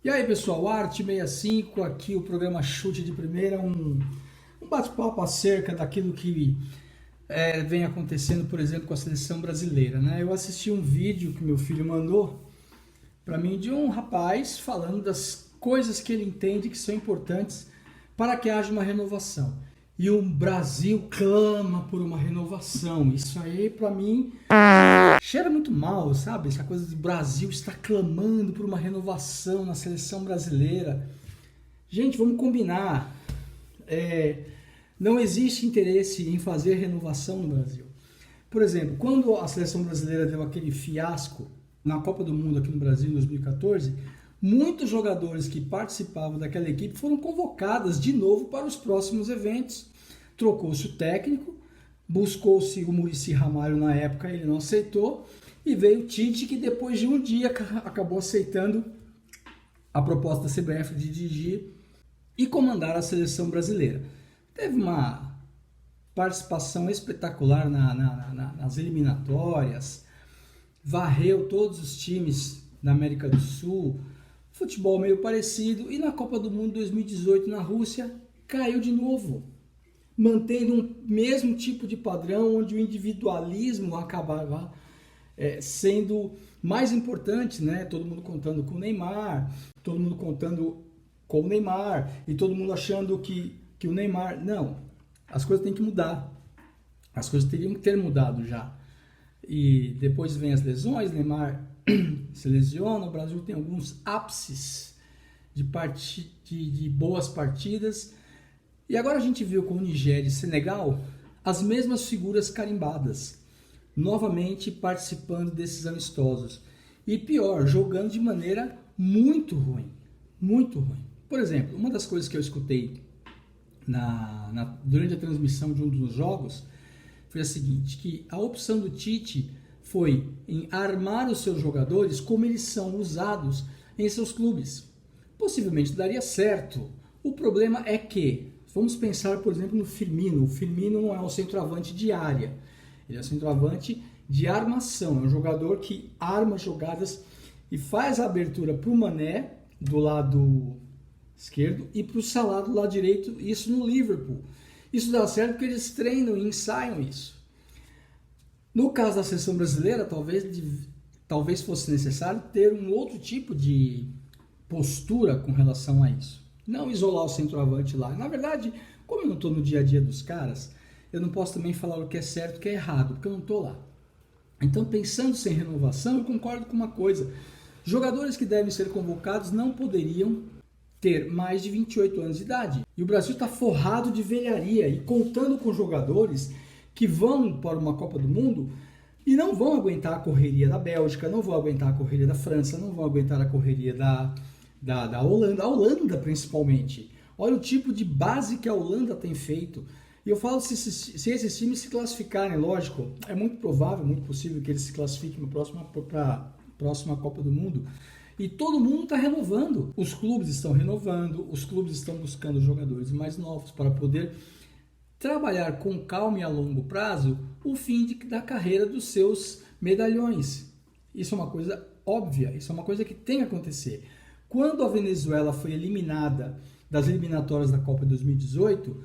E aí pessoal, Arte65, aqui o programa Chute de Primeira, um bate-papo acerca daquilo que vem acontecendo, por exemplo, com a seleção brasileira, né? Eu assisti um vídeo que meu filho mandou para mim de um rapaz falando das coisas que ele entende que são importantes para que haja uma renovação. E o Brasil clama por uma renovação. Isso aí, para mim, cheira muito mal, sabe? Essa coisa de Brasil está clamando por uma renovação na seleção brasileira. Gente, vamos combinar. Não existe interesse em fazer renovação no Brasil. Por exemplo, quando a seleção brasileira deu aquele fiasco na Copa do Mundo aqui no Brasil em 2014, muitos jogadores que participavam daquela equipe foram convocados de novo para os próximos eventos. Trocou-se o técnico, buscou-se o Muricy Ramalho na época, ele não aceitou, e veio o Tite, que depois de um dia acabou aceitando a proposta da CBF de dirigir e comandar a seleção brasileira. Teve uma participação espetacular nas eliminatórias, varreu todos os times da América do Sul, futebol meio parecido, e na Copa do Mundo 2018 na Rússia caiu de novo, mantendo um mesmo tipo de padrão onde o individualismo acabava sendo mais importante, né? Todo mundo contando com o Neymar, todo mundo contando com o Neymar e todo mundo achando que o Neymar... Não, as coisas têm que mudar, as coisas teriam que ter mudado já. E depois vem as lesões, Neymar se lesiona, o Brasil tem alguns ápices de boas partidas. E agora a gente viu com o Nigéria e Senegal as mesmas figuras carimbadas, novamente participando desses amistosos. E pior, jogando de maneira muito ruim, muito ruim. Por exemplo, uma das coisas que eu escutei durante a transmissão de um dos jogos foi a seguinte, que a opção do Tite foi em armar os seus jogadores como eles são usados em seus clubes. Possivelmente daria certo. O problema é que, vamos pensar, por exemplo, no Firmino. O Firmino não é um centroavante de área, ele é um centroavante de armação. É um jogador que arma jogadas e faz a abertura para o Mané do lado esquerdo e para o Salah do lado direito, isso no Liverpool. Isso dá certo porque eles treinam e ensaiam isso. No caso da seleção brasileira, talvez fosse necessário ter um outro tipo de postura com relação a isso. Não isolar o centroavante lá. Na verdade, como eu não estou no dia a dia dos caras, eu não posso também falar o que é certo e o que é errado, porque eu não estou lá. Então, pensando sem renovação, eu concordo com uma coisa. Jogadores que devem ser convocados não poderiam ter mais de 28 anos de idade. E o Brasil está forrado de velharia e contando com jogadores que vão para uma Copa do Mundo e não vão aguentar a correria da Bélgica, não vão aguentar a correria da França, não vão aguentar a correria da Holanda, a Holanda principalmente. Olha o tipo de base que a Holanda tem feito. E eu falo, se esses times se classificarem, lógico, é muito provável, muito possível que eles se classifiquem para a próxima Copa do Mundo. E todo mundo está renovando. Os clubes estão renovando, os clubes estão buscando jogadores mais novos para poder trabalhar com calma e a longo prazo o fim da carreira dos seus medalhões. Isso é uma coisa óbvia, isso é uma coisa que tem que acontecer. Quando a Venezuela foi eliminada das eliminatórias da Copa 2018,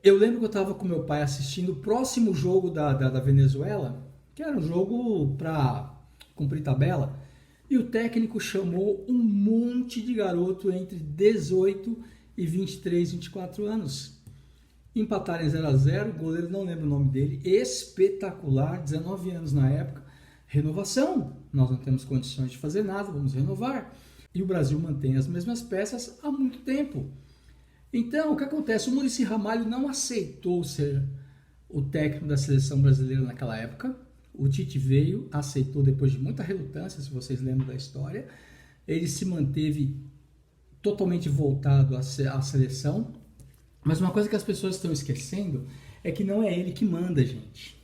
eu lembro que eu estava com meu pai assistindo o próximo jogo da Venezuela, que era um jogo para cumprir tabela, e o técnico chamou um monte de garoto entre 18 e 23, 24 anos. Empataram em 0-0, o goleiro não lembro o nome dele, espetacular, 19 anos na época, renovação, nós não temos condições de fazer nada, vamos renovar. E o Brasil mantém as mesmas peças há muito tempo. Então, o que acontece? O Muricy Ramalho não aceitou ser o técnico da seleção brasileira naquela época. O Tite veio, aceitou depois de muita relutância, se vocês lembram da história. Ele se manteve totalmente voltado à seleção. Mas uma coisa que as pessoas estão esquecendo é que não é ele que manda, gente.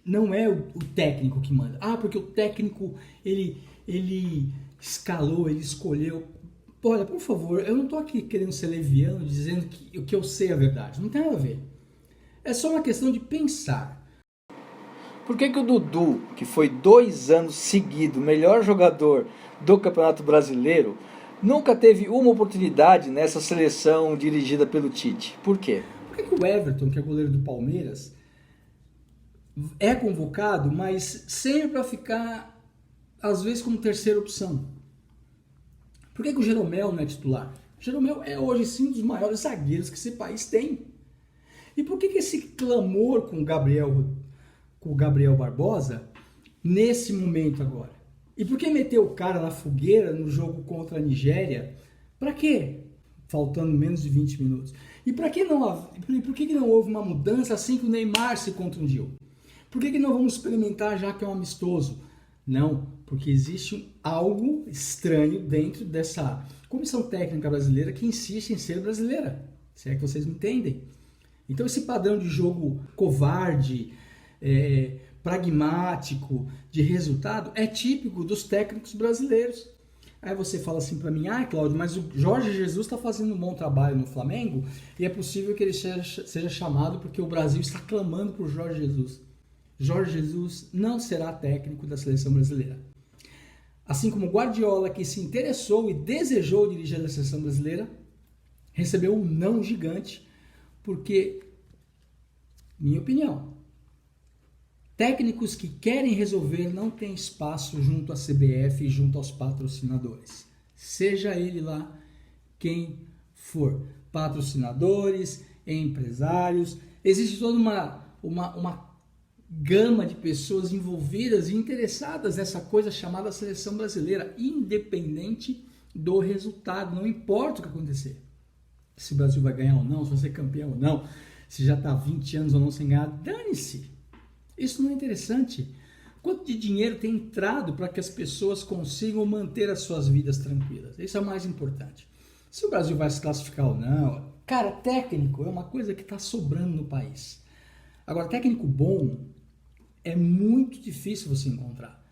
Não é o técnico que manda. Ah, porque o técnico, ele escalou, ele escolheu. Olha, por favor, eu não estou aqui querendo ser leviano, dizendo que eu sei a verdade. Não tem nada a ver. É só uma questão de pensar. Por que o Dudu, que foi 2 anos seguidos melhor jogador do Campeonato Brasileiro, nunca teve uma oportunidade nessa seleção dirigida pelo Tite. Por quê? Por que o Everton, que é goleiro do Palmeiras, é convocado, mas sempre para ficar, às vezes, como terceira opção? Por que o Jeromel não é titular? O Jeromel é hoje sim um dos maiores zagueiros que esse país tem. E por que esse clamor com o Gabriel Barbosa nesse momento agora? E por que meter o cara na fogueira no jogo contra a Nigéria? Para quê? Faltando menos de 20 minutos. E por que não houve uma mudança assim que o Neymar se contundiu? Por que não vamos experimentar já que é um amistoso? Não, porque existe algo estranho dentro dessa comissão técnica brasileira que insiste em ser brasileira. Se é que vocês me entendem. Então esse padrão de jogo covarde, pragmático, de resultado, é típico dos técnicos brasileiros. Aí você fala assim para mim, Cláudio, mas o Jorge Jesus está fazendo um bom trabalho no Flamengo e é possível que ele seja chamado porque o Brasil está clamando por Jorge Jesus. Jorge Jesus não será técnico da seleção brasileira. Assim como Guardiola, que se interessou e desejou dirigir a seleção brasileira, recebeu um não gigante, porque, minha opinião, técnicos que querem resolver não têm espaço junto à CBF e junto aos patrocinadores. Seja ele lá quem for. Patrocinadores, empresários, existe toda uma gama de pessoas envolvidas e interessadas nessa coisa chamada seleção brasileira, independente do resultado, não importa o que acontecer. Se o Brasil vai ganhar ou não, se vai ser campeão ou não, se já está há 20 anos ou não sem ganhar, dane-se. Isso não é interessante. Quanto de dinheiro tem entrado para que as pessoas consigam manter as suas vidas tranquilas? Isso é o mais importante. Se o Brasil vai se classificar ou não, cara, técnico é uma coisa que está sobrando no país. Agora, técnico bom é muito difícil você encontrar.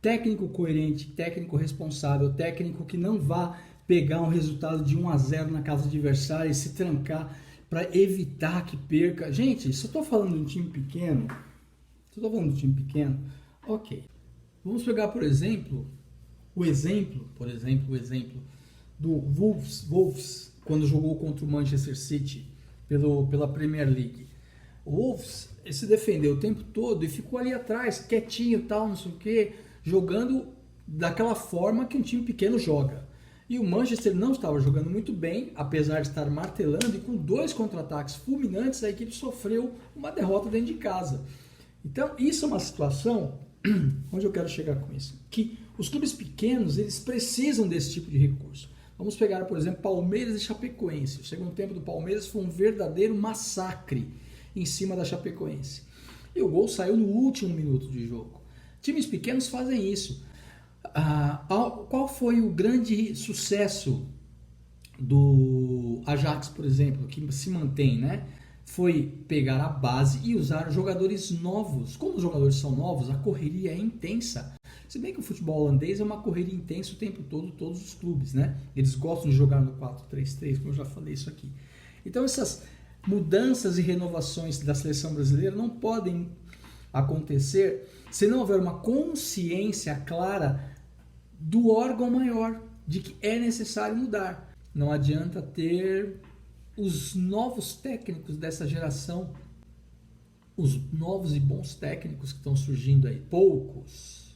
Técnico coerente, técnico responsável, técnico que não vá pegar um resultado de 1-0 na casa adversária e se trancar para evitar que perca. Gente, se eu estou falando de um time pequeno, ok. Vamos pegar, por exemplo, o exemplo do Wolves, quando jogou contra o Manchester City pela Premier League. O Wolves se defendeu o tempo todo e ficou ali atrás, quietinho, tal, não sei o que, jogando daquela forma que um time pequeno joga. E o Manchester não estava jogando muito bem, apesar de estar martelando, e com 2 contra-ataques fulminantes, a equipe sofreu uma derrota dentro de casa. Então, isso é uma situação, onde eu quero chegar com isso, que os clubes pequenos, eles precisam desse tipo de recurso. Vamos pegar, por exemplo, Palmeiras e Chapecoense. O segundo tempo do Palmeiras foi um verdadeiro massacre em cima da Chapecoense. E o gol saiu no último minuto de jogo. Times pequenos fazem isso. Qual foi o grande sucesso do Ajax, por exemplo, que se mantém, né? Foi pegar a base e usar jogadores novos. Como os jogadores são novos, a correria é intensa. Se bem que o futebol holandês é uma correria intensa o tempo todo, todos os clubes, né? Eles gostam de jogar no 4-3-3, como eu já falei isso aqui. Então essas mudanças e renovações da seleção brasileira não podem acontecer se não houver uma consciência clara do órgão maior, de que é necessário mudar. Não adianta ter os novos técnicos dessa geração, os novos e bons técnicos que estão surgindo aí. Poucos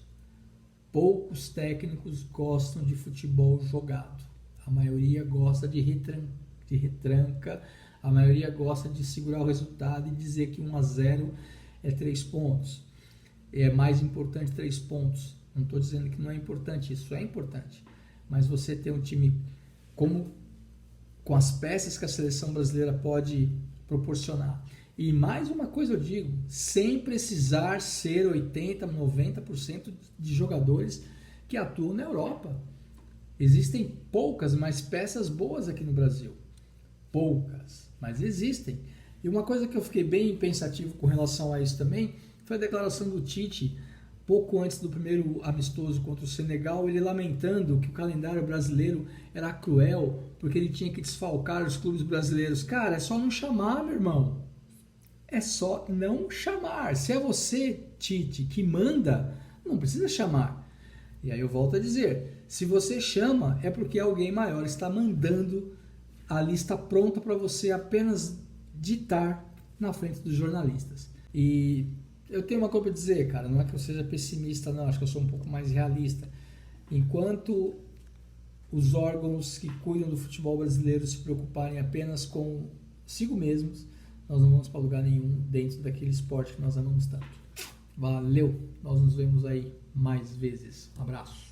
técnicos gostam de futebol jogado. A maioria gosta de retranca, a maioria gosta de segurar o resultado e dizer que 1-0 é 3 pontos. É mais importante 3 pontos. Não estou dizendo que não é importante, isso é importante. Mas você ter um time com as peças que a seleção brasileira pode proporcionar. E mais uma coisa eu digo, sem precisar ser 80%, 90% de jogadores que atuam na Europa. Existem poucas, mas peças boas aqui no Brasil. Poucas, mas existem. E uma coisa que eu fiquei bem pensativo com relação a isso também foi a declaração do Tite, pouco antes do primeiro amistoso contra o Senegal, ele lamentando que o calendário brasileiro era cruel, porque ele tinha que desfalcar os clubes brasileiros. Cara, é só não chamar, meu irmão. É só não chamar. Se é você, Tite, que manda, não precisa chamar. E aí eu volto a dizer, Se você chama, é porque alguém maior está mandando a lista pronta para você apenas ditar na frente dos jornalistas. E eu tenho uma coisa para dizer, cara, não é que eu seja pessimista, não, acho que eu sou um pouco mais realista. Enquanto os órgãos que cuidam do futebol brasileiro se preocuparem apenas consigo mesmos, nós não vamos para lugar nenhum dentro daquele esporte que nós amamos tanto. Valeu! Nós nos vemos aí mais vezes. Um abraço!